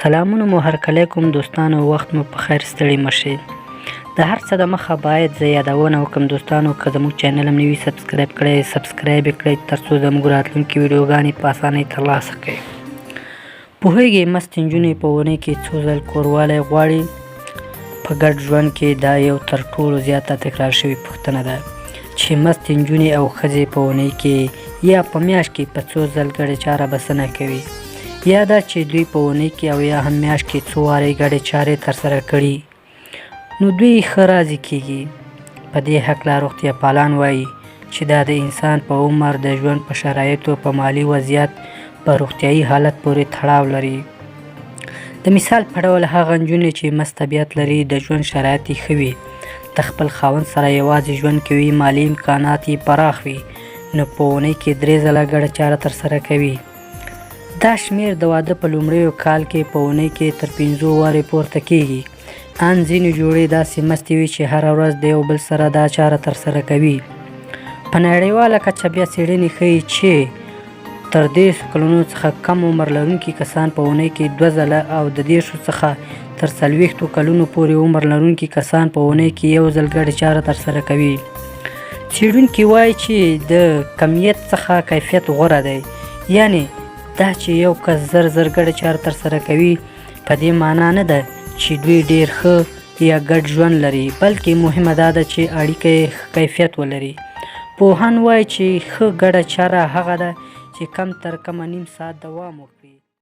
سلامونه مو هرکلی کوم دوستانو، وخت مو په خیر، ستړي مشئ. د هر څه د مخه باید زه یادونه وکړم دوستانو، که زموږ چینل هم نوي سبسکرایب کړئ، سبسکرایب یې کړئ ترڅو زموږ راتلونکي ویډیوګانې په اسانۍ ترلاسه کړئ. پوهیږئ مست نجونې په اونۍ کې څو ځل کوروالی غواړي؟ په ګډ ژوند کې دا یو تر ټولو زیاته تکرار شوې پوښتنه ده چې مست نجونې او ښځې په اونۍ کې یا په میاشت کې په څو ځل ګډه چاره بسنه کوي، یا دا چې دوی په اونۍ کې او یا هم میاشت کې څو وارې ګډې چارې ترسره کړي، نو دوی ښه راضي کېږي. په دې هکله روغتیا پالان وایي چې دا د انسان په عمر، د ژوند په شرایطو، په مالي وضعیت، په روغتیایي حالت پورې تړاو لري. د مثال په ډول هغه نجونې چې مست طبیعت لري، د ژوند شرایط یې ښه وي، د خپل خاوند سره یوازې ژوند کوي، مالي امکانات یې پراخ وي، نو په اونۍ کې 3 ځله ګډه چاره ترسره کوي. دا شمیر د واده په لومړیو کال کې په اونۍ کې تر 5 وارې پورته کېږي. ان ځینې جوړې داسې مستې وي چې هره ورځ د یو بل سره دا چاره ترسره کوي. په نړیواله کچه بیا څېړنې ښیي چې تر 30 کلونو څخه کم عمر لرونکي کسان په اونۍ کې 2 ځله او د 30 څخه تر 40 کلونو پورې عمر لرونکي کسان په اونۍ کې 1 ځل ګډه چاره ترسره کوي. څېړونکي وایي چې د کمیت څخه کیفیت غوره دی، یعنی دا چې یو کس زر ګډه چاره ترسره کوي په دې معنا نه ده چې دوی ډېر ښه یا ګډ ژوند لري، بلکې مهمه دا ده چې اړیکه یې کیفیت ولري. پوهان وایي چې ښه ګډه چاره هغه ده چې کم تر کمه نیم ساعت دوام وکړي.